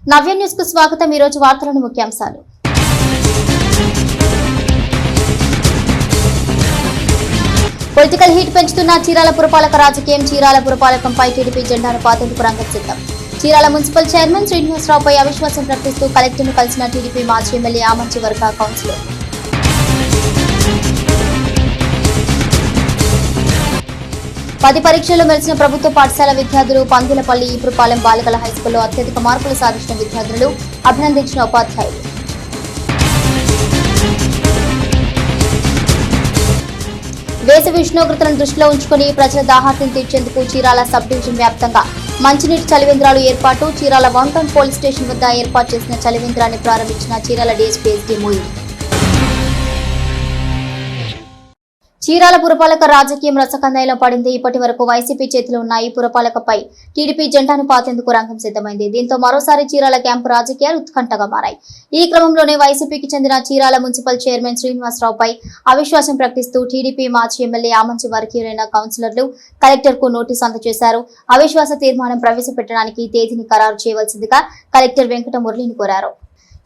నవ్య news కు స్వాగతం। ఈ రోజు వార్తలను ముఖ్యాంశాలు। పొలిటికల్ హీట్ పెంచుతున్న చీరాల పురపాలక రాజకీయం। చీరాల పురపాలకంపై టీడీపీ జెండాను పాతేందుకు రంగం సిద్ధం। చీరాల మున్సిపల్ చైర్మన్ శ్రీనివాసరావుపై అవిశ్వాసం ప్రకటిస్తూ కలెక్టర్ను కలిసిన టీడీపీ మాజీ ఎమ్మెల్యే ఆమంచి వర్గ కౌన్సిలర్। 10 పరీక్షల్లో మెరిసిన ప్రభుత్వ పాఠశాల విద్యార్థులు పందిలపల్లి ఈపురపాలెం బాలికల హైస్కూల్లో అత్యధిక మార్కులు సాధించిన విద్యార్థులు అభినందించిన ఉపాధ్యాయులు। వేసవి ఉష్ణోగ్రతలను దృష్టిలో ఉంచుకుని ప్రజల దాహార్తిని తీర్చేందుకు చీరాల సబ్ డివిజన్ వ్యాప్తంగా మంచినీటి చలివేంద్రాలు ఏర్పాటు। చీరాల 1 టౌన్ పోలీస్ స్టేషన్ వద్ద ఏర్పాటు చేసిన చలివేంద్రాన్ని ప్రారంభించిన చీరాల డీఎస్పీ ఎస్డి మోయి। చీరాల పురపాలక రాజకీయం రసకందాయిలో పడింది। ఇప్పటి వరకు వైసీపీ చేతిలో ఉన్న ఈ పురపాలకపై టీడీపీ జెండాను పాతేందుకు రంగం సిద్ధమైంది। దీంతో మరోసారి చీరాల క్యాంపు రాజకీయాలు ఉత్కంఠగా మారాయి। ఈ క్రమంలోనే వైసీపీకి చెందిన చీరాల మున్సిపల్ చైర్మన్ శ్రీనివాసరావుపై అవిశ్వాసం ప్రకటిస్తూ టీడీపీ మాజీ ఎమ్మెల్యే ఆమంచి వర్గీయులైన కౌన్సిలర్లు కలెక్టర్ కు నోటీసు అందజేశారు। అవిశ్వాస తీర్మానం ప్రవేశపెట్టడానికి తేదీని ఖరారు చేయవలసిందిగా కలెక్టర్ వెంకట మురళిని కోరారు।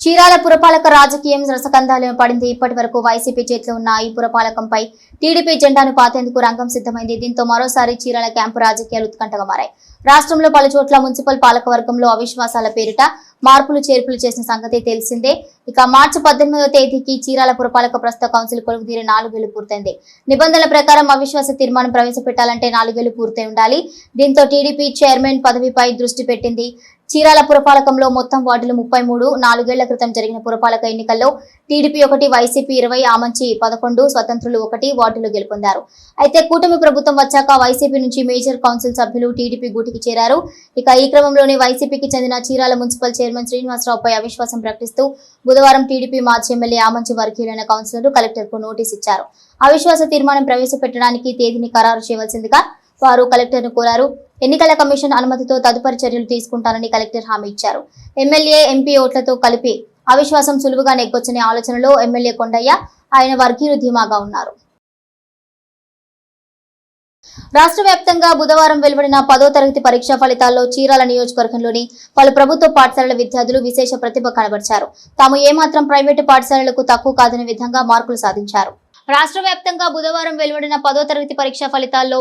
చీరాల పురపాలక రాజకీయం రసకందాలో పడింది। ఇప్పటి వరకు వైసీపీ చేతిలో ఉన్న ఈ పురపాలకంపై టీడీపీ జెండాను పాతేందుకు రంగం సిద్ధమైంది। దీంతో మరోసారి చీరాల క్యాంపు రాజకీయాలు ఉత్కంఠగా మారాయి। రాష్ట్రంలో పలు చోట్ల మున్సిపల్ పాలకవర్గంలో అవిశ్వాసాల పేరిట మార్పులు చేర్పులు చేసిన సంగతి తెలిసిందే। ఇక మార్చి 18వ తేదీకి చీరాల పురపాలక ప్రస్తుత కౌన్సిల్ కొలువుదీరి 4 ఏళ్లు పూర్తయింది। నిబంధనల ప్రకారం అవిశ్వాస తీర్మానం ప్రవేశపెట్టాలంటే 4 ఏళ్లు పూర్తయి ఉండాలి। దీంతో టీడీపీ చైర్మన్ పదవిపై దృష్టి పెట్టింది। చీరాల పురపాలకంలో మొత్తం వార్డులు 33। 4 ఏళ్ల క్రితం జరిగిన పురపాలక ఎన్నికల్లో టీడీపీ 1, వైసీపీ 20, ఆమంచి 11, స్వతంత్రులు 1 వార్డులు గెలుపొందారు। అయితే కూటమి ప్రభుత్వం వచ్చాక వైసీపీ నుంచి మేజర్ కౌన్సిల్ సభ్యులు టీడీపీ గూటికి చేరారు। ఇక ఈ క్రమంలోనే వైసీపీకి చెందిన చీరాల మున్సిపల్ చైర్మన్ శ్రీనివాసరావుపై అవిశ్వాసం ప్రకటిస్తూ బుధవారం టీడీపీ మాజీ ఎమ్మెల్యే ఆమంచి వర్గీయులైన కౌన్సిలర్లు కలెక్టర్ కు నోటీసు ఇచ్చారు। అవిశ్వాస తీర్మానం ప్రవేశపెట్టడానికి తేదీని ఖరారు చేయవలసిందిగా వారు కలెక్టర్ ను కోరారు। ఎన్నికల కమిషన్ అనుమతితో తదుపరి చర్యలు తీసుకుంటానని కలెక్టర్ హామీ ఇచ్చారు। ఎమ్మెల్యే, ఎంపీ ఓట్లతో కలిపి అవిశ్వాసం సులువుగా నెగ్గొచ్చనే ఆలోచనలో ఎమ్మెల్యే కొండయ్య, ఆయన వర్గీయులు ధీమాగా ఉన్నారు। రాష్ట్ర వ్యాప్తంగా బుధవారం వెలువడిన 10వ తరగతి పరీక్షా ఫలితాల్లో చీరాల నియోజకవర్గంలోని పలు ప్రభుత్వ పాఠశాలల విద్యార్థులు విశేష ప్రతిభ కనబరిచారు। తాము ఏమాత్రం ప్రైవేటు పాఠశాలలకు తక్కువ కాదనే విధంగా మార్కులు సాధించారు। రాష్ట్ర వ్యాప్తంగా బుధవారం వెలువడిన 10వ తరగతి పరీక్షా ఫలితాల్లో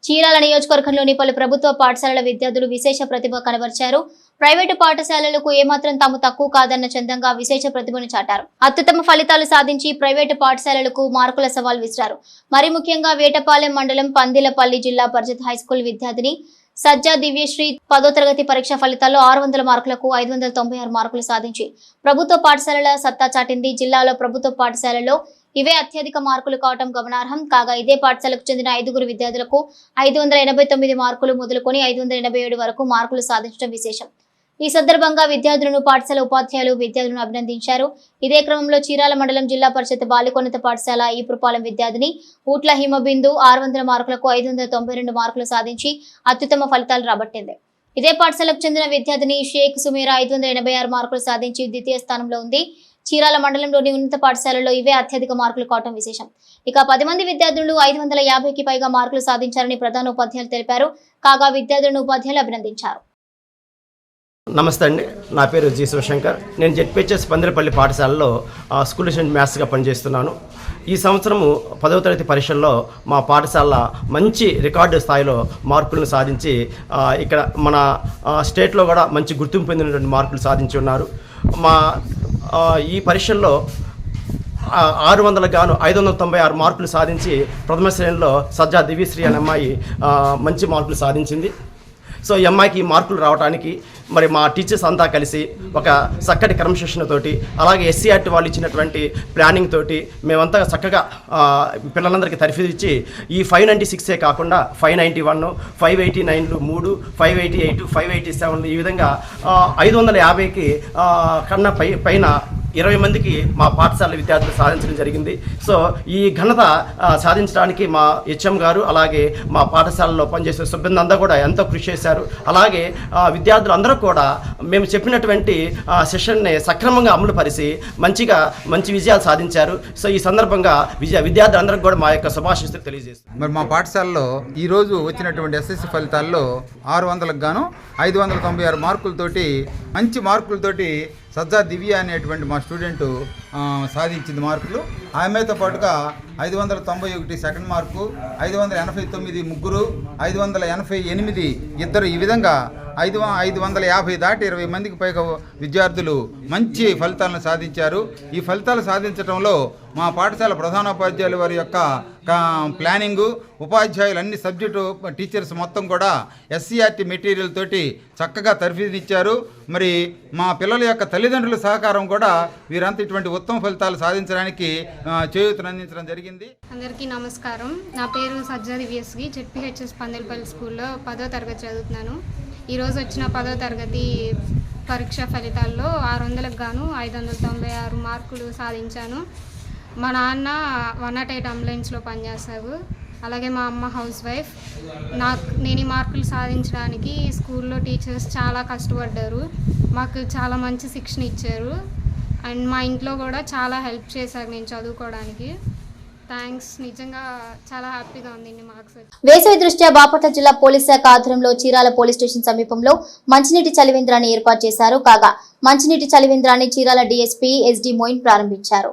చీరాల నియోజకవర్గంలోని పలు ప్రభుత్వ పాఠశాలల విద్యార్థులు విశేష ప్రతిభ కనబరిచారు। ప్రైవేటు పాఠశాలలకు ఏమాత్రం తాము తక్కువ కాదన్న చందంగా విశేష ప్రతిభను చాటారు। అత్యుత్తమ ఫలితాలు సాధించి ప్రైవేటు పాఠశాలలకు మార్కుల సవాల్ విసిరారు। మరి ముఖ్యంగా వేటపాలెం మండలం పందిలపల్లి జిల్లా పరిషత్ హైస్కూల్ విద్యార్థిని సజ్జా దివ్యశ్రీ 10వ తరగతి పరీక్ష ఫలితాల్లో 600 మార్కులకు 596 మార్కులు సాధించి ప్రభుత్వ పాఠశాలల సత్తా చాటింది। జిల్లాలో ప్రభుత్వ పాఠశాలలో ఇవే అత్యధిక మార్కులు కావటం గమనార్హం కాగా ఇదే పాఠశాలకు చెందిన 5 విద్యార్థులకు 589 మార్కులు మొదలుకొని 587 వరకు మార్కులు సాధించడం విశేషం। ఈ సందర్భంగా విద్యార్థులను పాఠశాల ఉపాధ్యాయులు విద్యార్థులను అభినందించారు। ఇదే క్రమంలో చీరాల మండలం జిల్లా పరిషత్ బాలికోన్నత పాఠశాల ఈపురపాలెం విద్యార్థిని ఊట్ల హిమబిందు 600 మార్కులకు 592 మార్కులు సాధించి అత్యుత్తమ ఫలితాలు రాబట్టింది। ఇదే పాఠశాలకు చెందిన విద్యార్థిని షేక్ సుమీరా 586 మార్కులు సాధించి ద్వితీయ స్థానంలో ఉంది। చీరాల మండలంలోని ఉన్నత పాఠశాలలో ఇవే అత్యధిక మార్కులు కావటం విశేషం। ఇక 10 మంది విద్యార్థులు 550కి పైగా మార్కులు సాధించారని ప్రధాన ఉపాధ్యాయులు తెలిపారు। కాగా విద్యార్థులను ఉపాధ్యాయులు అభినందించారు। నమస్తే అండి, నా పేరు జి శివశంకర్। నేను జెడ్పీహెచ్ఎస్ పందిరపల్లి పాఠశాలలో స్కూల్ అసిస్టెంట్ మ్యాథ్స్గా పనిచేస్తున్నాను। ఈ సంవత్సరము 10వ తరగతి పరీక్షల్లో మా పాఠశాల మంచి రికార్డు స్థాయిలో మార్కులను సాధించి ఇక్కడ మన స్టేట్లో కూడా మంచి గుర్తింపు పొందినటువంటి మార్కులు సాధించి ఉన్నారు। మా ఈ పరీక్షల్లో 600 గాను 596 మార్కులు సాధించి ప్రథమ శ్రేణిలో సజ్జా దివ్యశ్రీ అనే అమ్మాయి మంచి మార్కులు సాధించింది। సో ఈ అమ్మాయికి ఈ మార్కులు రావడానికి మరి మా టీచర్స్ అంతా కలిసి ఒక చక్కటి క్రమశిక్షణతోటి అలాగే ఎస్సీఆర్టీ వాళ్ళు ఇచ్చినటువంటి ప్లానింగ్ తోటి మేమంతా చక్కగా పిల్లలందరికీ తర్ఫీదు ఈ 596 కాకుండా 591, 589 3, 588, 587 ఈ విధంగా 550కి కన్నా పైన 20 మందికి మా పాఠశాల విద్యార్థులు సాధించడం జరిగింది. సో ఈ ఘనత సాధించడానికి మా హెచ్ఎం గారు అలాగే మా పాఠశాలలో పనిచేసే సిబ్బంది అంతా కూడా ఎంతో కృషి చేశారు. అలాగే విద్యార్థులు అందరూ కూడా మేము చెప్పినటువంటి సెషన్ని సక్రమంగా అమలు పరిచి మంచి విజయాలు సాధించారు. సో ఈ సందర్భంగా విద్యార్థులందరికీ కూడా మా యొక్క శుభాశీస్సులు తెలియజేస్తాం. మరి మా పాఠశాలలో ఈరోజు వచ్చినటువంటి ఎస్ఎస్సి ఫలితాల్లో 600కు గాను 596 మార్కులతోటి మంచి మార్కులతోటి సజ్జా దివ్య అనేటువంటి మా స్టూడెంటు సాధించింది మార్కులు. ఆమెతో పాటుగా 591 సెకండ్ మార్కు, 589 ముగ్గురు, 588 ఇద్దరు, ఈ విధంగా 550 దాటి 20 మందికి పైగా విద్యార్థులు మంచి ఫలితాలను సాధించారు. ఈ ఫలితాలు సాధించడంలో మా పాఠశాల ప్రధానోపాధ్యాయుల వారి యొక్క ప్లానింగు, ఉపాధ్యాయులు అన్ని సబ్జెక్టు టీచర్స్ మొత్తం కూడా ఎస్సీఆర్టీ మెటీరియల్ తోటి చక్కగా తర్ఫీదునిచ్చారు. మరి మా పిల్లల యొక్క తల్లిదండ్రుల సహకారం కూడా వీరంతా ఇటువంటి ఉత్తమ ఫలితాలు సాధించడానికి చేయూతనందించడం జరిగింది. అందరికీ నమస్కారం. నా పేరు సజ్జా దివ్యశ్రీ. జెడ్పీహెచ్ఎస్ పందెలపల్లి స్కూల్లో 10వ తరగతి చదువుతున్నాను. ఈరోజు వచ్చిన 10వ తరగతి పరీక్ష ఫలితాల్లో 600కు గాను 596 మార్కులు సాధించాను. మా నాన్న 108 అంబులెన్స్లో పనిచేస్తారు. అలాగే మా అమ్మ హౌస్ వైఫ్. నేను ఈ మార్కులు సాధించడానికి స్కూల్లో టీచర్స్ చాలా కష్టపడ్డారు. మాకు చాలా మంచి శిక్షణ ఇచ్చారు. అండ్ మా ఇంట్లో కూడా చాలా హెల్ప్ చేశారు నేను చదువుకోవడానికి. థ్యాంక్స్. నిజంగా చాలా హ్యాపీగా ఉంది ఇన్ని మార్క్స్. వేసవి దృష్ట్యా బాపట్ల జిల్లా పోలీస్ శాఖ ఆధ్వర్యంలో చీరాల పోలీస్ స్టేషన్ సమీపంలో మంచినీటి చలివేంద్రాన్ని ఏర్పాటు చేశారు. కాగా మంచినీటి చలివేంద్రాన్ని చీరాల డీఎస్పీ ఎస్డి మోయిన్ ప్రారంభించారు.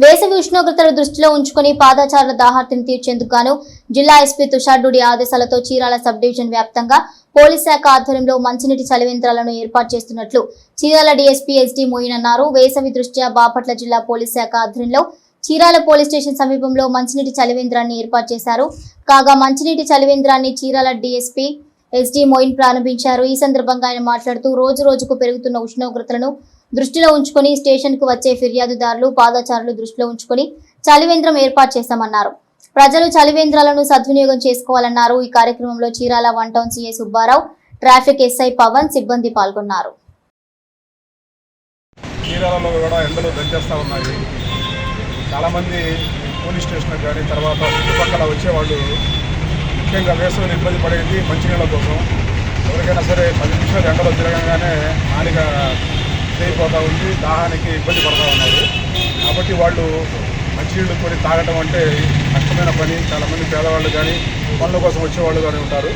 వేసవి ఉష్ణోగ్రతలు దృష్టిలో ఉంచుకుని పాదచారుల దాహార్తిని తీర్చేందుకు గాను జిల్లా ఎస్పీ తుషార్ డూడి ఆదేశాలతో చీరాల సబ్ డివిజన్ వ్యాప్తంగా పోలీస్ శాఖ ఆధ్వర్యంలో మంచినీటి చలివేంద్రాలను ఏర్పాటు చేస్తున్నట్లు చీరాల డీఎస్పీ ఎస్డి మోయిన్ అన్నారు. వేసవి దృష్ట్యా బాపట్ల జిల్లా పోలీస్ శాఖ ఆధ్వర్యంలో చీరాల పోలీస్ స్టేషన్ సమీపంలో మంచినీటి చలివేంద్రాన్ని ఏర్పాటు చేశారు. కాగా మంచినీటి చలివేంద్రాన్ని చీరాల డీఎస్పీ ఎస్డి మోయిన్ ప్రారంభించారు. ఈ సందర్భంగా ఆయన మాట్లాడుతూ రోజు రోజుకు పెరుగుతున్న ఉష్ణోగ్రతలను దృష్టిలో ఉంచుకొని స్టేషన్ కు వచ్చే ఫిర్యాదుదారులు, పాదచారులు దృష్టిలో ఉంచుకొని చలివేంద్రం ఏర్పాటు చేశామన్నారు. ప్రజలు చలివేంద్రాలను సద్వినియోగం చేసుకోవాలన్నారు. ఈ కార్యక్రమంలో Chirala 1 town CI Subbarao, traffic SI Pavan సిబ్బంది పాల్గొన్నారు. చీరాలలో కూడా ఎండలు దంచేస్తూ ఉన్నాయి. చాలామంది పోలీస్ స్టేషన్ కానీ తర్వాత చుట్టుపక్కల వచ్చేవాళ్ళు ముఖ్యంగా వేసవిని ఇబ్బంది పడేది మంచినీళ్ళ కోసం. ఎవరికైనా సరే 10 నిమిషాలు ఎండలో తిరగగానే నాలిక అయిపోతూ ఉంది, దాహానికి ఇబ్బంది పడుతూ ఉన్నారు. కాబట్టి వాళ్ళు మంచినీళ్ళు కొని తాగడం అంటే కష్టమైన పని. చాలామంది పేదవాళ్ళు కానీ పనుల కోసం వచ్చేవాళ్ళు కానీ ఉంటారు.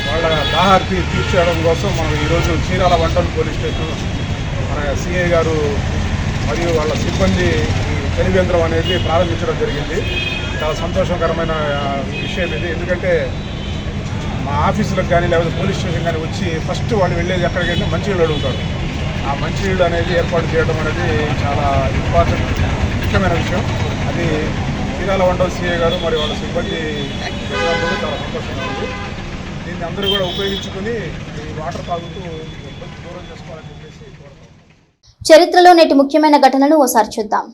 వాళ్ళ దాహార్తి తీర్చేయడం కోసం మనం ఈరోజు చీరాల 1 టౌన్ పోలీస్ స్టేషన్ మన సిఐ గారు మరియు వాళ్ళ సిబ్బంది చలివేంద్రం అనేది ప్రారంభించడం జరిగింది. చాలా సంతోషకరమైన విషయం ఇది. ఎందుకంటే మా ఆఫీసులకు కానీ లేకపోతే పోలీస్ స్టేషన్ కానీ వచ్చి ఫస్ట్ వాళ్ళు వెళ్ళేది ఎక్కడికంటే మంచినీళ్ళు అడుగుతారు. ఆ మంచినీళ్ళు అనేది ఏర్పాటు చేయడం అనేది చాలా ఇంపార్టెంట్, ముఖ్యమైన విషయం. అది చీరాల 1 టౌన్ సిఐ గారు మరి వాళ్ళ సిబ్బంది చాలా సంతోషంగా ఉంది. దీన్ని అందరూ కూడా ఉపయోగించుకుని ఈ వాటర్ తాగుతూ ఇబ్బంది దూరం చేసుకోవాలని చెప్పేసి కోరుతాం. చరిత్రలో నేటి ముఖ్యమైన ఘటనలు ఓసారి చూద్దాం.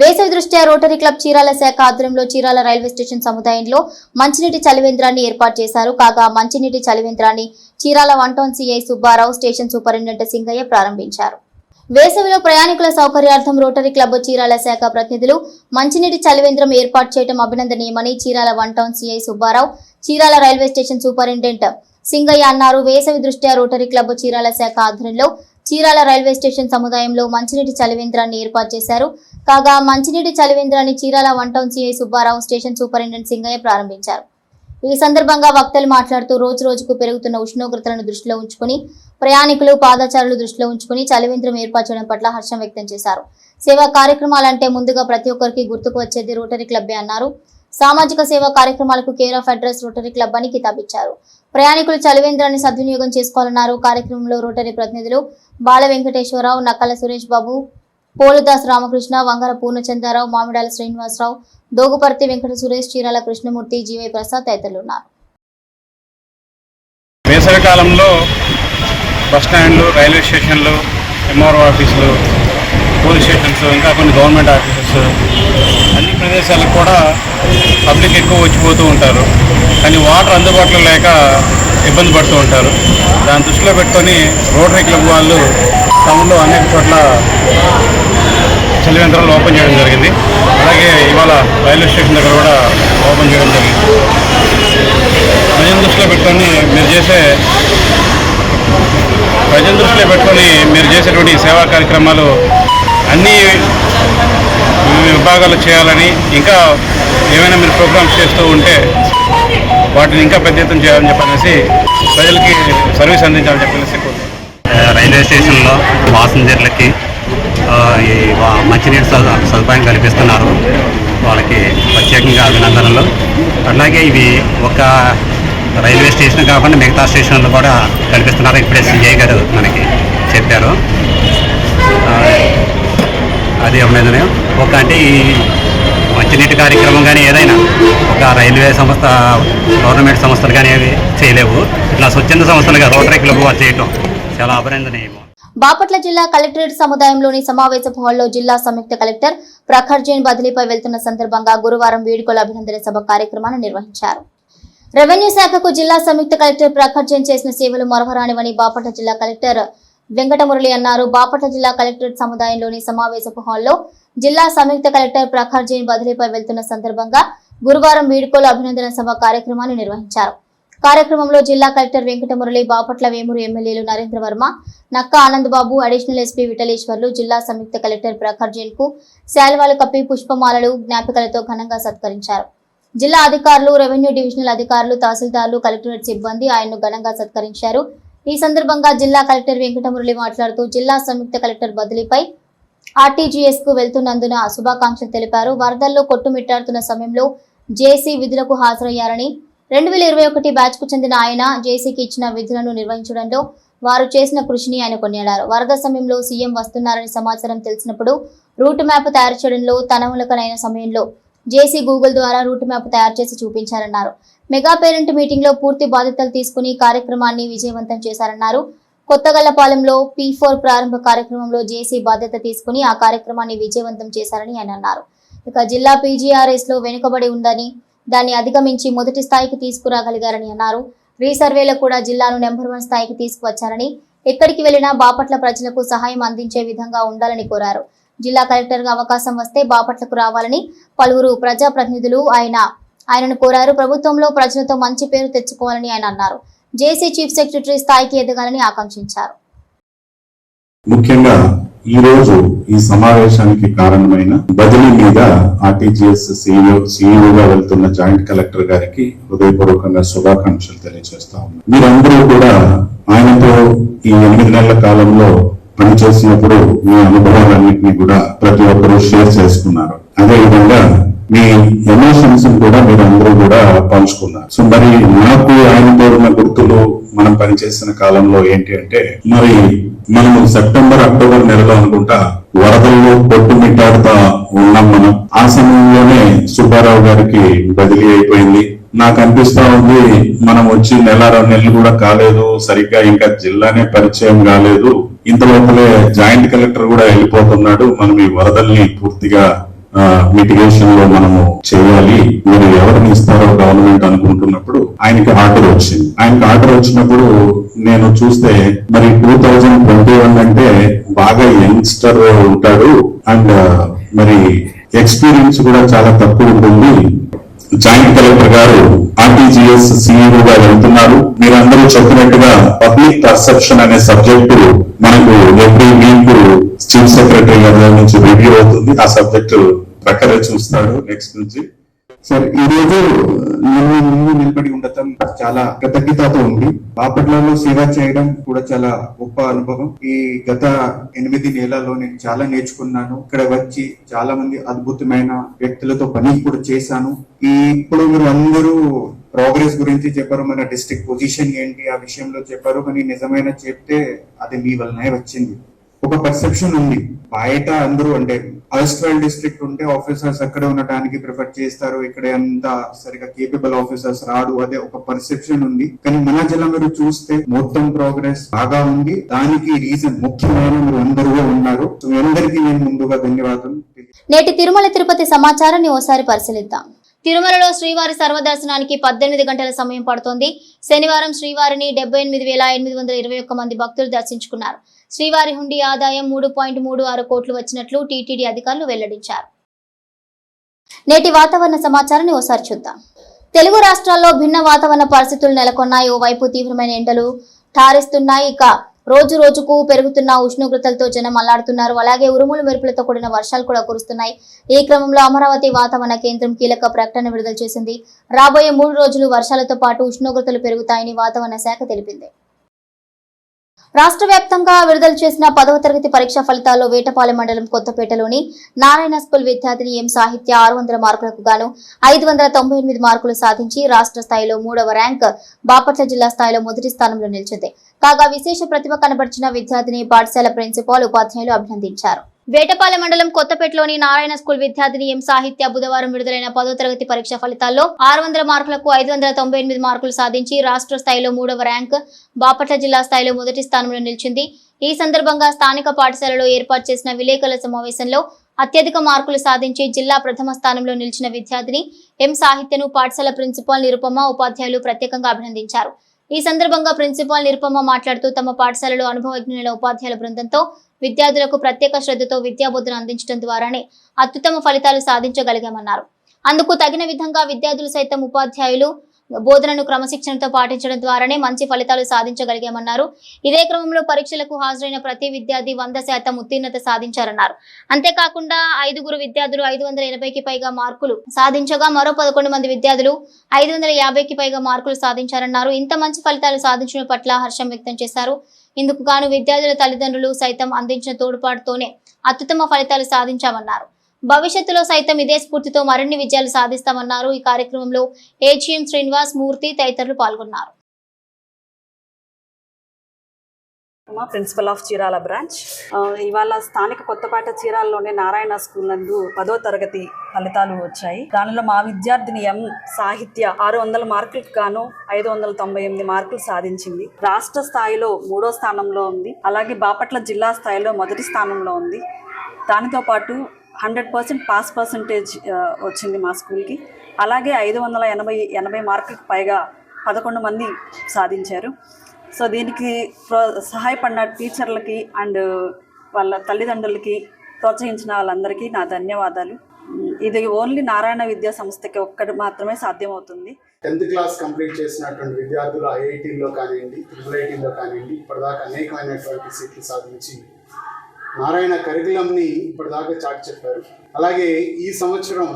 వేసవి దృష్ట్యా రోటరీ క్లబ్ చీరాల శాఖ ఆధ్వర్యంలో చీరాల రైల్వే స్టేషన్ సముదాయంలో మంచినీటి చలివేంద్రాన్ని ఏర్పాటు చేశారు. కాగా మంచినీటి చలివేంద్రాన్ని Chirala 1 town CI Subbarao, station superintendent Singaiah ప్రారంభించారు. వేసవిలో ప్రయాణికుల సౌకర్యార్థం రోటరీ క్లబ్ చీరాల శాఖ ప్రతినిధులు మంచినీటి చలివేంద్రం ఏర్పాటు చేయడం అభినందనీయమని Chirala 1 town CI Subbarao, Chirala railway station superintendent Singaiah అన్నారు. వేసవి దృష్ట్యా రోటరీ క్లబ్ చీరాల శాఖ ఆధ్వర్యంలో చీరాల రైల్వే స్టేషన్ సముదాయంలో మంచినీటి చలివేంద్రాన్ని ఏర్పాటు చేశారు. కాగా మంచినీటి చలివేంద్రాన్ని Chirala 1 town CI Subbarao, station superintendent Singaiah ప్రారంభించారు. ఈ సందర్భంగా వక్తలు మాట్లాడుతూ రోజుకు పెరుగుతున్న ఉష్ణోగ్రతలను దృష్టిలో ఉంచుకుని ప్రయాణికులు, పాదచారులు దృష్టిలో ఉంచుకుని చలివేంద్రం ఏర్పాటు చేయడం పట్ల హర్షం వ్యక్తం చేశారు. సేవా కార్యక్రమాలంటే ముందుగా ప్రతి ఒక్కరికి గుర్తుకు వచ్చేది రోటరీ క్లబ్బే అన్నారు. సామాజిక సేవా కార్యక్రమాలకు care of address rotary club అని కితాబిచ్చారు. ప్రయాణికులు చలివేంద్రాన్ని సద్వినియోగం చేసుకోవాలన్నారు. కార్యక్రమంలో రోటరీ ప్రతినిధులు బాల వెంకటేశ్వరరావు, నక్కల సురేష్ బాబు, పోలుదాస్ రామకృష్ణ, వంగర పూర్ణచంద్రరావు, మామిడాల శ్రీనివాసరావు, దోగుపర్తి వెంకట సురేష్, చీరాల కృష్ణమూర్తి, జీవై ప్రసాద్ తదితరులు ఉన్నారు. వేసవికాలంలో బస్టాండ్లు, రైల్వే స్టేషన్లు, ఎంఆర్ఓ ఆఫీసులు, పోలీస్ స్టేషన్స్, ఇంకా కొన్ని గవర్నమెంట్ ఆఫీసెస్, అన్ని ప్రదేశాలకు కూడా పబ్లిక్ ఎక్కువ వచ్చిపోతూ ఉంటారు. కానీ వాటర్ అందుబాటులో లేక ఇబ్బంది పడుతూ ఉంటారు. దాన్ని దృష్టిలో పెట్టుకొని రోటరీ క్లబ్ వాళ్ళు టౌన్లో అనేక చోట్ల చలివేంద్రాలు ఓపెన్ చేయడం జరిగింది. అలాగే ఇవాళ రైల్వే స్టేషన్ దగ్గర కూడా ఓపెన్ చేయడం జరిగింది. ప్రజల దృష్టిలో పెట్టుకొని మీరు చేసేటువంటి సేవా కార్యక్రమాలు అన్ని విభాగాలు చేయాలని, ఇంకా ఏమైనా మీరు ప్రోగ్రామ్స్ చేస్తూ ఉంటే వాటిని ఇంకా పెద్ద ఎత్తున చేయాలని చెప్పనేసి ప్రజలకి సర్వీస్ అందించాలని చెప్పనేసి రైల్వే స్టేషన్లో పాసింజర్లకి ఈ మంచినీటి సదుపాయం కల్పిస్తున్నారు. వాళ్ళకి ప్రత్యేకంగా అభినందనలు. అలాగే ఇవి ఒక రైల్వే స్టేషన్ కాకుండా మిగతా స్టేషన్లు కూడా కల్పిస్తున్నారు. ఇప్పుడే సిఐ గారు మనకి చెప్పారు. అది అభినందన. అంటే ఈ మంచినీటి కార్యక్రమం కానీ ఏదైనా ఒక రైల్వే సంస్థ, గవర్నమెంట్ సంస్థలు కానీ అవి చేయలేవు. ఇట్లా స్వచ్ఛంద సంస్థలుగా రోటరీ క్లబ్ వారు చేయటం చాలా అభినందనీయం. బాపట్ల జిల్లా కలెక్టరేట్ సముదాయంలోని సమావేశ హాల్లో జిల్లా సంయుక్త కలెక్టర్ ప్రఖర్ జైన్ బదిలీపై వెళ్తున్న సందర్భంగా గురువారం వేడుకల అభినందన సభ కార్యక్రమాన్ని నిర్వహించారు. రెవెన్యూ శాఖకు జిల్లా సంయుక్త కలెక్టర్ ప్రఖర్ జైన్ చేసిన సేవలు మరవరానివని బాపట్ల జిల్లా కలెక్టర్ వెంకటమురళి అన్నారు. బాపట్ల జిల్లా కలెక్టరేట్ సముదాయంలోని సమావేశపు హాల్లో జిల్లా సంయుక్త కలెక్టర్ ప్రఖర్ జైన్ బదిలీపై వెళ్తున్న సందర్భంగా గురువారం వీడ్కోలు అభినందన సభ కార్యక్రమాన్ని నిర్వహించారు. కార్యక్రమంలో జిల్లా కలెక్టర్ వెంకటమురళి, బాపట్ల వేమూరు ఎమ్మెల్యేలు నరేంద్ర వర్మ, నక్క ఆనందబాబు, అడిషనల్ ఎస్పీ విఠలేశ్వర్లు జిల్లా సంయుక్త కలెక్టర్ ప్రఖర్ జైన్ కు శాల్వాలు కప్పి పుష్పమాలలు, జ్ఞాపికలతో ఘనంగా సత్కరించారు. జిల్లా అధికారులు, రెవెన్యూ డివిజనల్ అధికారులు, తహసీల్దార్లు, కలెక్టరేట్ సిబ్బంది ఆయన్ను ఘనంగా సత్కరించారు. ఈ సందర్భంగా జిల్లా కలెక్టర్ వెంకటమురళి మాట్లాడుతూ జిల్లా సంయుక్త కలెక్టర్ బదిలీపై ఆర్టీజీఎస్ కు వెళ్తున్నందున శుభాకాంక్షలు తెలిపారు. వరదల్లో కొట్టుమిట్టాడుతున్న సమయంలో జేసీ విధులకు హాజరయ్యారని, 2021 బ్యాచ్ కు చెందిన ఆయన జేసీకి ఇచ్చిన విధులను నిర్వహించడంలో వారు చేసిన కృషిని ఆయన కొనియాడారు. వరద సమయంలో సీఎం వస్తున్నారని సమాచారం తెలిసినప్పుడు రూట్ మ్యాప్ తయారు చేయడంలో తనములకనైన సమయంలో జేసీ గూగుల్ ద్వారా రూట్ మ్యాప్ తయారు చేసి చూపించారన్నారు. మెగా పేరెంట్ మీటింగ్ లో పూర్తి బాధ్యతలు తీసుకుని కార్యక్రమాన్ని విజయవంతం చేశారన్నారు. కొత్తగల్లపాలెంలో P4 ప్రారంభ కార్యక్రమంలో జేసీ బాధ్యత తీసుకుని ఆ కార్యక్రమాన్ని విజయవంతం చేశారని ఆయన అన్నారు. ఇక జిల్లా PGRS లో వెనుకబడి ఉందని, దాన్ని అధిగమించి మొదటి స్థాయికి తీసుకురాగలిగారని అన్నారు. రీసర్వేలో కూడా జిల్లాను నెంబర్ 1 స్థాయికి తీసుకువచ్చారని, ఎక్కడికి వెళ్లినా బాపట్ల ప్రజలకు సహాయం అందించే విధంగా ఉండాలని కోరారు. జిల్లా కలెక్టర్ గా అవకాశం వస్తే బాపట్లకు రావాలని పలువురు ప్రజాప్రతినిధులు ఆయనను కోరారు. ప్రభుత్వంలో ప్రజలతో మంచి పేరు తెచ్చుకోవాలని ఆయన అన్నారు. జేసీ చీఫ్ సెక్రటరీ స్థాయికి ఎదగాలని ఆకాంక్షించారు. ముఖ్యంగా ఈ రోజు ఈ సమావేశానికి కారణమైన బదిలీ మీద ఆర్టీజీఎస్ సీఈఓగా వెళ్తున్న జాయింట్ కలెక్టర్ గారికి హృదయపూర్వకంగా శుభాకాంక్షలు తెలియజేస్తా ఉన్నాను. మీరందరూ కూడా ఆయనతో ఈ 8 నెలల కాలంలో పనిచేసినప్పుడు మీ అనుభవాలన్నింటినీ కూడా ప్రతి ఒక్కరూ షేర్ చేసుకున్నారు. అదేవిధంగా మీ ఎమోషన్స్ కూడా మీరు అందరూ కూడా పంచుకున్నారు. సో మరి నాకు ఆయనతో ఉన్న గుర్తులు మనం పనిచేసిన కాలంలో ఏంటి అంటే, మరి మనము సెప్టెంబర్, అక్టోబర్ నెలలో అనుకుంటా వరదల్లో కొట్టుమిట్టాడుతా ఉన్నాం మనం. ఆ సమయంలోనే సుబ్బారావు గారికి బదిలీ అయిపోయింది. నాకు అనిపిస్తా ఉంది మనం వచ్చి 1-2 నెలలు కూడా కాలేదు, సరిగ్గా ఇంకా జిల్లానే పరిచయం కాలేదు, ఇంతలోపలే జాయింట్ కలెక్టర్ కూడా వెళ్ళిపోతున్నాడు. మనం ఈ వరదల్ని పూర్తిగా మిటిగేషన్ లో మనము చేయాలి, మీరు ఎవరిని ఇస్తారో గవర్నమెంట్ అనుకుంటున్నప్పుడు ఆయనకి ఆర్డర్ వచ్చింది. ఆయనకి ఆర్డర్ వచ్చినప్పుడు నేను చూస్తే మరి 2021 అంటే బాగా యంగ్స్టర్ ఉంటాడు అండ్ మరి ఎక్స్పీరియన్స్ కూడా చాలా తక్కువ ఉంటుంది. జాయింట్ కలెక్టర్ గారు ఆర్టీజీఎస్ సిఇఓగా వెళ్తున్నారు. మీరందరూ చెప్పినట్టుగా పబ్లిక్ పర్సెప్షన్ అనే సబ్జెక్టు మనకు ఎవ్రీ వీక్ చీఫ్ సెక్రటరీ గారి నుంచి రివ్యూ అవుతుంది. ఆ సబ్జెక్టు ప్రకారం చూస్తాడు నెక్స్ట్ నుంచి. సార్, ఈ రోజు నేను ముందు నిలబడి ఉండటం చాలా కృతజ్ఞతతో ఉంది. బాపట్లలో సేవ చేయడం కూడా చాలా గొప్ప అనుభవం. ఈ గత 8 నెలల్లో నేను చాలా నేర్చుకున్నాను. ఇక్కడ వచ్చి చాలా మంది అద్భుతమైన వ్యక్తులతో పని కూడా చేశాను. ఇప్పుడు మీరు అందరూ ప్రోగ్రెస్ గురించి చెప్పారు, మన డిస్ట్రిక్ట్ పొజిషన్ ఏంటి ఆ విషయంలో చెప్పారు. కానీ నిజమైన చెప్తే అది మీ వల్లనే వచ్చింది. ఒక పర్సెప్షన్ ఉంది బయట, అందరూ అంటే అస్ట్రల్ డిస్ట్రిక్ట్ ఉంటే ఆఫీసర్స్ అక్కడే ఉండటానికి ప్రిఫర్ చేస్తారు, ఇక్కడ అంత సరిగా కేపబుల్ ఆఫీసర్స్ రాడు, అదే ఒక పర్సెప్షన్ ఉంది. కానీ మన జిల్లా మీరు చూస్తే మొత్తం ప్రోగ్రెస్ బాగా ఉంది. దానికి రీజన్ ముఖ్యమైన మీరు అందరూ ఉన్నారు. సో మీ అందరికీ నేను ముందుగా ధన్యవాదాలు. నేటి తిరుమల తిరుపతి సమాచారాన్ని ఓసారి పరిశీలిద్దాం. తిరుమలలో శ్రీవారి సర్వదర్శనానికి 18 గంటల సమయం పడుతోంది. శనివారం శ్రీవారిని 78,821 మంది భక్తులు దర్శించుకున్నారు. శ్రీవారి హుండీ ఆదాయం 3.36 కోట్లు వచ్చినట్లు టీటీడీ అధికారులు వెల్లడించారు. నేటి వాతావరణ సమాచారాన్ని ఓసారి చూద్దాం. తెలుగు రాష్ట్రాల్లో భిన్న వాతావరణ పరిస్థితులు నెలకొన్నాయి. ఓవైపు తీవ్రమైన ఎండలు ఠారిస్తున్నాయి. ఇక రోజు రోజుకు పెరుగుతున్న ఉష్ణోగ్రతలతో జనం అల్లాడుతున్నారు. అలాగే ఉరుములు మెరుపులతో కూడిన వర్షాలు కూడా కురుస్తున్నాయి. ఈ క్రమంలో అమరావతి వాతావరణ కేంద్రం కీలక ప్రకటన విడుదల చేసింది. రాబోయే 3 రోజులు వర్షాలతో పాటు ఉష్ణోగ్రతలు పెరుగుతాయని వాతావరణ శాఖ తెలిపింది. రాష్ట్ర వ్యాప్తంగా విడుదల చేసిన 10వ తరగతి పరీక్ష ఫలితాల్లో వేటపాలెం మండలం కొత్తపేటలోని నారాయణ స్కూల్ విద్యార్థిని ఎం సాహిత్య 600 మార్కులకు గాను 598 మార్కులు సాధించి రాష్ట్ర స్థాయిలో 3వ ర్యాంక్, బాపట్ల జిల్లా స్థాయిలో మొదటి స్థానంలో నిలిచింది. కాగా విశేష ప్రతిభ కనబర్చిన విద్యార్థిని పాఠశాల ప్రిన్సిపాల్, ఉపాధ్యాయులు అభినందించారు. వేటపాలెం మండలం కొత్తపేటలోని నారాయణ స్కూల్ విద్యార్థిని ఎం సాహిత్య బుధవారం విడుదలైన 10వ తరగతి పరీక్ష ఫలితాల్లో 600 మార్కులకు 598 మార్కులు సాధించి రాష్ట్ర స్థాయిలో 3వ ర్యాంక్, బాపట్ల జిల్లా స్థాయిలో మొదటి స్థానంలో నిలిచింది. ఈ సందర్భంగా స్థానిక పాఠశాలలో ఏర్పాటు చేసిన విలేకరుల సమావేశంలో అత్యధిక మార్కులు సాధించి జిల్లా ప్రథమ స్థానంలో నిలిచిన విద్యార్థిని ఎం సాహిత్యను పాఠశాల ప్రిన్సిపాల్ నిరుపమ, ఉపాధ్యాయులు ప్రత్యేకంగా అభినందించారు. ఈ సందర్భంగా ప్రిన్సిపాల్ నిరుపమ మాట్లాడుతూ తమ పాఠశాలలో అనుభవజ్ఞులైన ఉపాధ్యాయుల బృందంతో విద్యార్థులకు ప్రత్యేక శ్రద్ధతో విద్యాబోధన అందించడం ద్వారానే అత్యుత్తమ ఫలితాలు సాధించగలిగామన్నారు. అందుకు తగిన విధంగా విద్యార్థులు సైతం ఉపాధ్యాయులు బోధనను క్రమశిక్షణతో పాటించడం ద్వారానే మంచి ఫలితాలు సాధించగలిగామన్నారు. ఇదే క్రమంలో పరీక్షలకు హాజరైన ప్రతి విద్యార్థి 100% ఉత్తీర్ణత సాధించారన్నారు. అంతేకాకుండా 5 విద్యార్థులు 580కి పైగా మార్కులు సాధించగా మరో 11 మంది విద్యార్థులు 550కి పైగా మార్కులు సాధించారన్నారు. ఇంత మంచి ఫలితాలు సాధించడం పట్ల హర్షం వ్యక్తం చేశారు. ఇందుకు గాను విద్యార్థుల తల్లిదండ్రులు సైతం అందించిన తోడ్పాటుతోనే అత్యుత్తమ ఫలితాలు సాధించామన్నారు. భవిష్యత్తులో సైతం ఇదే స్ఫూర్తితో మరిన్ని విజయాలు సాధిస్తామన్నారు. ఈ కార్యక్రమంలో ఏజీఎం శ్రీనివాస్ మూర్తి తదితరులు పాల్గొన్నారు. Principal of Chirala branch. ఇవాళ స్థానిక కొత్తపేట చీరాలలోని నారాయణ స్కూల్ నందు 10వ తరగతి ఫలితాలు వచ్చాయి. దానిలో మా విద్యార్థిని ఎం సాహిత్య 600 మార్కులకు గాను 598 మార్కులు సాధించింది. రాష్ట్ర స్థాయిలో 3వ స్థానంలో ఉంది. అలాగే బాపట్ల జిల్లా స్థాయిలో మొదటి స్థానంలో ఉంది. దానితో పాటు 100% పాస్ పర్సంటేజ్ వచ్చింది మా స్కూల్కి. అలాగే 580 మార్కులకు పైగా 11 మంది సాధించారు. సో దీనికి సహాయపడిన టీచర్లకి అండ్ వాళ్ళ తల్లిదండ్రులకి, ప్రోత్సహించిన వాళ్ళందరికీ నా ధన్యవాదాలు. ఇది ఓన్లీ నారాయణ విద్యా సంస్థకి ఒక్కటి మాత్రమే సాధ్యమవుతుంది. 10th క్లాస్ కంప్లీట్ చేసినటువంటి విద్యార్థులు ఐఐటీలో కానివ్వండి, ట్రిపుల్ కానివ్వండి, ఇప్పటిదాకా అనేకమైనటువంటి సీట్లు సాధించి నారాయణ కరికులంని ఇప్పటిదాకా చాటి చెప్పారు. అలాగే ఈ సంవత్సరం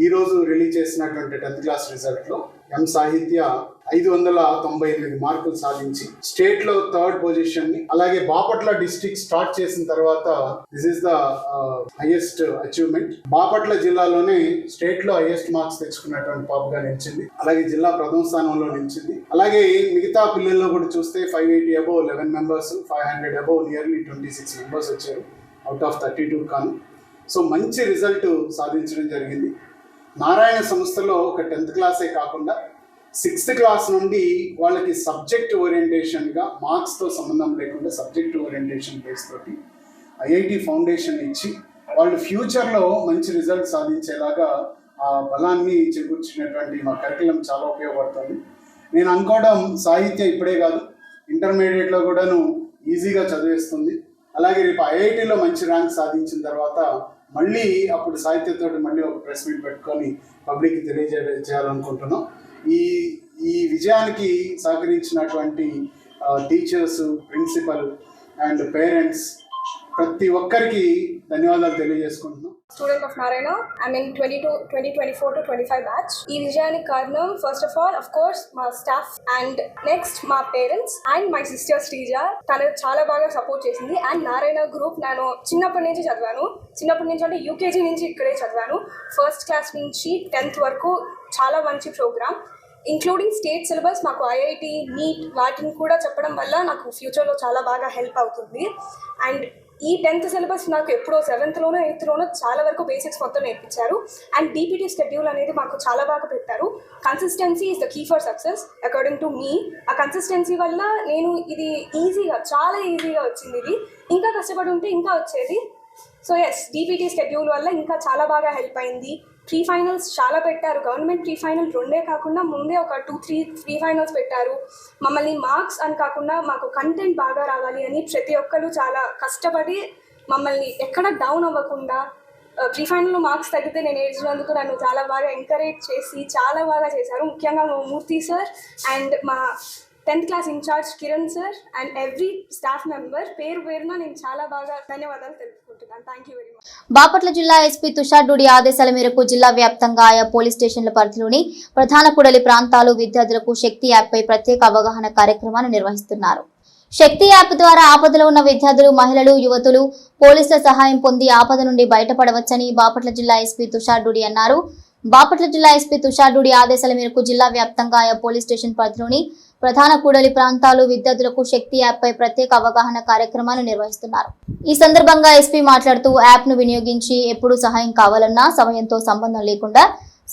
ఈరోజు రిలీజ్ చేసినటువంటి 10th క్లాస్ రిజల్ట్లో ఎం సాహిత్య 598 మార్కులు సాధించి స్టేట్లో 3rd పొజిషన్ ని, అలాగే బాపట్ల డిస్ట్రిక్ట్ స్టార్ట్ చేసిన తర్వాత this is the highest achievement. Bapatla జిల్లాలోనే స్టేట్ లో హైయెస్ట్ మార్క్స్ తెచ్చుకున్నటువంటి పాపగా నిలిచింది. అలాగే జిల్లా ప్రథమ స్థానంలో నిలిచింది. అలాగే మిగతా పిల్లల్లో కూడా చూస్తే 580 above 11 members, 500 above nearly 26 members వచ్చారు అవుట్ ఆఫ్ 32 కాను. సో మంచి రిజల్ట్ సాధించడం జరిగింది. నారాయణ సంస్థలో ఒక 10th క్లాసే కాకుండా 6th క్లాస్ నుండి వాళ్ళకి సబ్జెక్ట్ ఓరియంటేషన్గా, మార్క్స్తో సంబంధం లేకుండా సబ్జెక్ట్ ఓరియంటేషన్ బేస్ తోటి ఐఐటి ఫౌండేషన్ ఇచ్చి వాళ్ళు ఫ్యూచర్లో మంచి రిజల్ట్ సాధించేలాగా ఆ బలాన్ని చేకూర్చినటువంటి మా కరికులం చాలా ఉపయోగపడుతుంది. నేను అనుకోవడం సాహిత్య ఇప్పుడే కాదు, ఇంటర్మీడియట్లో కూడాను ఈజీగా చదివేస్తుంది. అలాగే రేపు ఐఐటీలో మంచి ర్యాంక్ సాధించిన తర్వాత మళ్ళీ అప్పుడు సాహిత్యతో మళ్ళీ ఒక ప్రెస్ మీట్ పెట్టుకొని పబ్లిక్కి తెలియజేయాలనుకుంటున్నాం. ఈ విజయానికి సహకరించినటువంటి టీచర్స్, ప్రిన్సిపల్ అండ్ పేరెంట్స్ ప్రతి ఒక్కరికి ధన్యవాదాలు తెలియజేసుకుంటున్నాం. Student of Narayana. I'm in 2024 to 25 batch. ఈ విజయానికి కారణం first of all, of course, మా staff and next మా parents and my sister Srija. తను చాలా బాగా సపోర్ట్ చేసింది. అండ్ నారాయణ గ్రూప్ నేను చిన్నప్పటి నుంచి చదివాను. చిన్నప్పటి నుంచి అంటే యూకేజీ నుంచి ఇక్కడే చదివాను. ఫస్ట్ క్లాస్ నుంచి 10th వరకు చాలా మంచి ప్రోగ్రామ్. ఇంక్లూడింగ్ స్టేట్ సిలబస్, మాకు ఐఐటి, నీట్ వాటిని కూడా చెప్పడం వల్ల నాకు ఫ్యూచర్లో చాలా బాగా హెల్ప్ అవుతుంది. అండ్ ఈ 10th సిలబస్ నాకు ఎప్పుడో 7th లోనో 8th చాలా వరకు బేసిక్స్ మొత్తం నేర్పించారు. అండ్ డీపీటీ షెడ్యూల్ అనేది మాకు చాలా బాగా పెట్టారు. Consistency is the key for success according to me. ఆ కన్సిస్టెన్సీ వల్ల నేను ఇది చాలా ఈజీగా వచ్చింది. ఇది ఇంకా కష్టపడి ఉంటే ఇంకా వచ్చేది. సో ఎస్, డీపీటీ షెడ్యూల్ వల్ల ఇంకా చాలా బాగా హెల్ప్ అయింది. ప్రీ ఫైనల్స్ చాలా పెట్టారు. గవర్నమెంట్ ప్రీ ఫైనల్ 2 కాకుండా ముందే ఒక 2-3 ప్రీ ఫైనల్స్ పెట్టారు. మమ్మల్ని మార్క్స్ అని కాకుండా మాకు కంటెంట్ బాగా రావాలి అని ప్రతి ఒక్కరు చాలా కష్టపడి మమ్మల్ని ఎక్కడ డౌన్ అవ్వకుండా, ప్రీ ఫైనల్లో మార్క్స్ తగ్గితే నేను ఏడ్చినందుకు నన్ను చాలా బాగా ఎంకరేజ్ చేసి చాలా బాగా చేశారు. ముఖ్యంగా మా మూర్తి సార్ అండ్ మా 10th class incharge Kiran sir and every staff member పేరు పేరున నేను చాలా బాగా ధన్యవాదాలు తెలుపుకుంటున్నాను. Thank you very much. Bapatla జిల్లా ఎస్పీ తుషార్ డూడి ఆదేశాల మేరకు జిల్లా వ్యాప్తంగా ఆయా పోలీస్ స్టేషన్ల పరిధిలోని ప్రధాన కూడలి ప్రాంతాలు విద్యార్థులకు శక్తి యాప్పై ప్రత్యేక అవగాహన కార్యక్రమాన్ని నిర్వహిస్తున్నారు. శక్తి యాప్ ద్వారా ఆపదలో ఉన్న విద్యార్థులు, మహిళలు, యువతులు పోలీసుల సహాయం పొంది ఆపద నుండి బయటపడవచ్చని బాపట్ల జిల్లా ఎస్పీ తుషార్ డూడి అన్నారు. బాపట్ల జిల్లా ఎస్పీ తుషార్ డూడి ఆదేశాల మేరకు జిల్లా వ్యాప్తంగా ఆయా పోలీస్ స్టేషన్ పరిధిలోని ప్రధాన కూడలి ప్రాంతాలు విద్యార్థులకు శక్తి యాప్పై ప్రత్యేక అవగాహన కార్యక్రమాన్ని నిర్వహిస్తున్నారు. ఈ సందర్భంగా ఎస్పీ మాట్లాడుతూ యాప్ ను వినియోగించి ఎప్పుడు సహాయం కావాలన్నా సమయంతో సంబంధం లేకుండా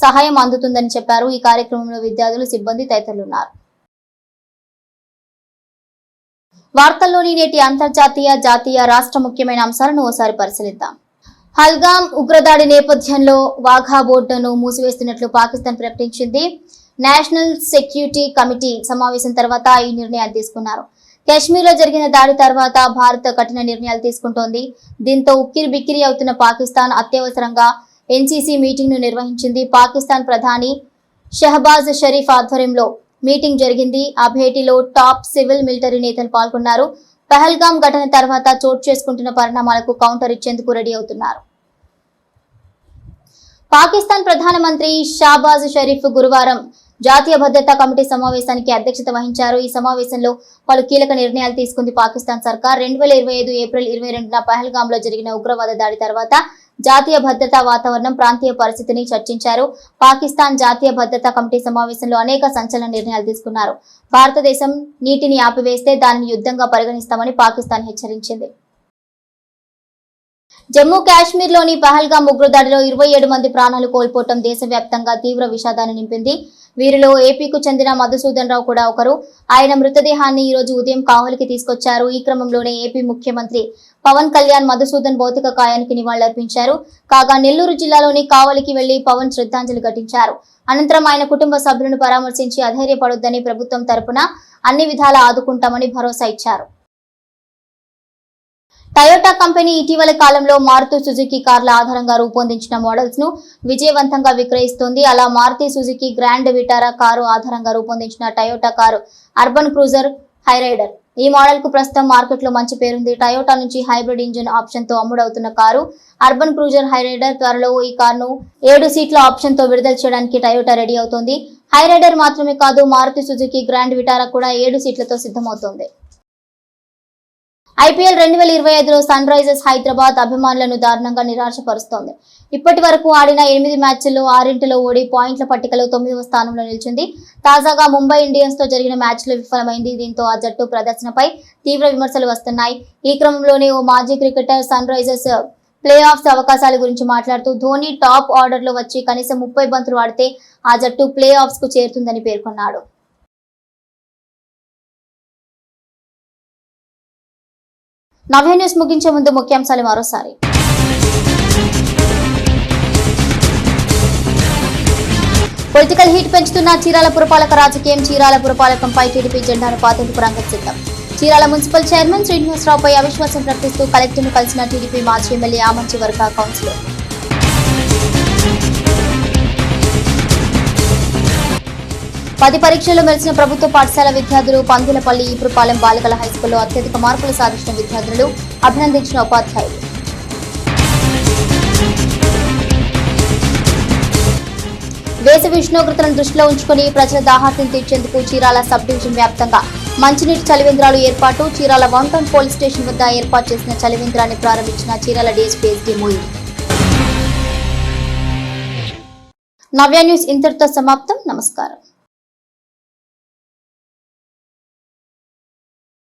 సహాయం అందుతుందని చెప్పారు. ఈ కార్యక్రమంలో విద్యార్థులు, సిబ్బంది తదితరులున్నారు. వార్తల్లోని నేటి అంతర్జాతీయ, జాతీయ, రాష్ట్ర ముఖ్యమైన అంశాలను ఓసారి పరిశీలిద్దాం. హల్గాం ఉగ్రదాడి నేపథ్యంలో వాఘా బోర్డును మూసివేస్తున్నట్లు పాకిస్తాన్ ప్రకటించింది. నేషనల్ సెక్యూరిటీ కమిటీ సమావేశం తర్వాత ఈ నిర్ణయాలు తీసుకున్నారు. కశ్మీర్లో జరిగిన దాడి తర్వాత భారత్ కఠిన నిర్ణయాలు తీసుకుంటోంది. దీంతో ఉక్కిరి బిక్కిరి అవుతున్న పాకిస్తాన్ అత్యవసరంగా ఎన్సీసీ మీటింగ్ ను నిర్వహించింది. పాకిస్తాన్ ప్రధాని షహబాజ్ షరీఫ్ ఆధ్వర్యంలో మీటింగ్ జరిగింది. ఆ భేటీలో టాప్ సివిల్, మిలిటరీ నేతలు పాల్గొన్నారు. పహల్గాం ఘటన తర్వాత చోటు చేసుకుంటున్న పరిణామాలకు కౌంటర్ ఇచ్చేందుకు రెడీ అవుతున్నారు. పాకిస్తాన్ ప్రధానమంత్రి షహబాజ్ షరీఫ్ గురువారం జాతీయ భద్రతా కమిటీ సమావేశానికి అధ్యక్షత వహించారు. ఈ సమావేశంలో పలు కీలక నిర్ణయాలు తీసుకుంది పాకిస్తాన్ సర్కార్. 2025 ఏప్రిల్ 22న పహల్గాంలో జరిగిన ఉగ్రవాద దాడి తర్వాత జాతీయ భద్రతా వాతావరణం, ప్రాంతీయ పరిస్థితిని చర్చించారు. పాకిస్తాన్ జాతీయ భద్రతా కమిటీ సమావేశంలో అనేక సంచలన నిర్ణయాలు తీసుకున్నారు. భారతదేశం నీటిని ఆపివేస్తే దానిని యుద్ధంగా పరిగణిస్తామని పాకిస్తాన్ హెచ్చరించింది. జమ్మూ కాశ్మీర్లోని పహల్గాం ఉగ్రదాడిలో 27 మంది ప్రాణాలు కోల్పోవటం దేశవ్యాప్తంగా తీవ్ర విషాదాన్ని నింపింది. వీరిలో ఏపీకు చెందిన మధుసూదన్ రావు కూడా ఒకరు. ఆయన మృతదేహాన్ని ఈ రోజు ఉదయం కావలికి తీసుకొచ్చారు. ఈ క్రమంలోనే ఏపీ ముఖ్యమంత్రి పవన్ కళ్యాణ్ మధుసూదన్ భౌతిక కాయానికి నివాళులర్పించారు. కాగా నెల్లూరు జిల్లాలోని కావలికి వెళ్లి పవన్ శ్రద్ధాంజలి ఘటించారు. అనంతరం ఆయన కుటుంబ సభ్యులను పరామర్శించి అధైర్యపడొద్దని, ప్రభుత్వం తరపున అన్ని విధాలా ఆదుకుంటామని భరోసా ఇచ్చారు. టయోటా కంపెనీ ఇటీవల కాలంలో మారుతి సుజుకి కార్ల ఆధారంగా రూపొందించిన మోడల్స్ ను విజయవంతంగా విక్రయిస్తోంది. అలా Maruti Suzuki Grand Vitara car ఆధారంగా రూపొందించిన Toyota car Urban Cruiser Hyryder. ఈ మోడల్ కు ప్రస్తుతం మార్కెట్ లో మంచి పేరుంది. టయోటా నుంచి హైబ్రిడ్ ఇంజిన్ ఆప్షన్ తో అమ్ముడవుతున్న కారు అర్బన్ క్రూజర్ హైరైడర్. త్వరలో ఈ కారును 7 సీట్ల ఆప్షన్ తో విడుదల చేయడానికి టయోటా రెడీ అవుతోంది. హైరైడర్ మాత్రమే కాదు, మారుతి సుజుకి గ్రాండ్ విటారా కూడా 7 సీట్లతో సిద్ధమవుతోంది. ఐపీఎల్ 2025లో సన్ రైజర్స్ హైదరాబాద్ అభిమానులను దారుణంగా నిరాశపరుస్తోంది. ఇప్పటి వరకు ఆడిన 8 మ్యాచ్ల్లో 6 ఓడి పాయింట్ల పట్టికలో 9వ స్థానంలో నిలిచింది. తాజాగా ముంబై ఇండియన్స్ తో జరిగిన మ్యాచ్లో విఫలమైంది. దీంతో ఆ జట్టు ప్రదర్శనపై తీవ్ర విమర్శలు వస్తున్నాయి. ఈ క్రమంలోనే ఓ మాజీ cricketer Sunrisers playoffs అవకాశాల గురించి మాట్లాడుతూ ధోని టాప్ ఆర్డర్లో వచ్చి కనీసం 30 బంతులు ఆడితే ఆ జట్టు ప్లే ఆఫ్స్ కు చేరుతుందని పేర్కొన్నాడు. నవ్య న్యూస్ ముగించే ముందు ముఖ్యాంశాలు మరోసారి. పొలిటికల్ హీట్ పెంచుతున్న చీరాల పురపాలక రాజకీయం. చీరాల పురపాలకంపై టీడీపీ జెండాను పాతేందుకు రంగం సిద్ధం. చీరాల మున్సిపల్ చైర్మన్ శ్రీనివాసరావుపై అవిశ్వాసం ప్రకటిస్తూ కలెక్టర్ను కలిసిన టీడీపీ మాజీ ఎమ్మెల్యే ఆమంచివర్గ కౌన్సిలర్. పది పరీక్షల్లో మెరిసిన ప్రభుత్వ పాఠశాల విద్యార్థులు పందులపల్లి ఈపురపాలెం బాలికల హైస్కూల్లో అత్యధిక మార్కులు సాధించిన విద్యార్థులు అభినందించిన ఉపాధ్యాయులు. వేసవి ఉష్ణోగ్రతలను దృష్టిలో ఉంచుకుని ప్రజల దాహార్తిని తీర్చేందుకు చీరాల సబ్ డివిజన్ వ్యాప్తంగా మంచినీటి చలివేంద్రాలు ఏర్పాటు. చీరాల 1 టౌన్ పోలీస్ స్టేషన్ వద్ద ఏర్పాటు చేసిన చలివేంద్రాన్ని ప్రారంభించిన చీరాల డీఎస్పీ ఎస్డి మోయి. నవ్య న్యూస్ ఇంతటితో సమాప్తం. నమస్కారం.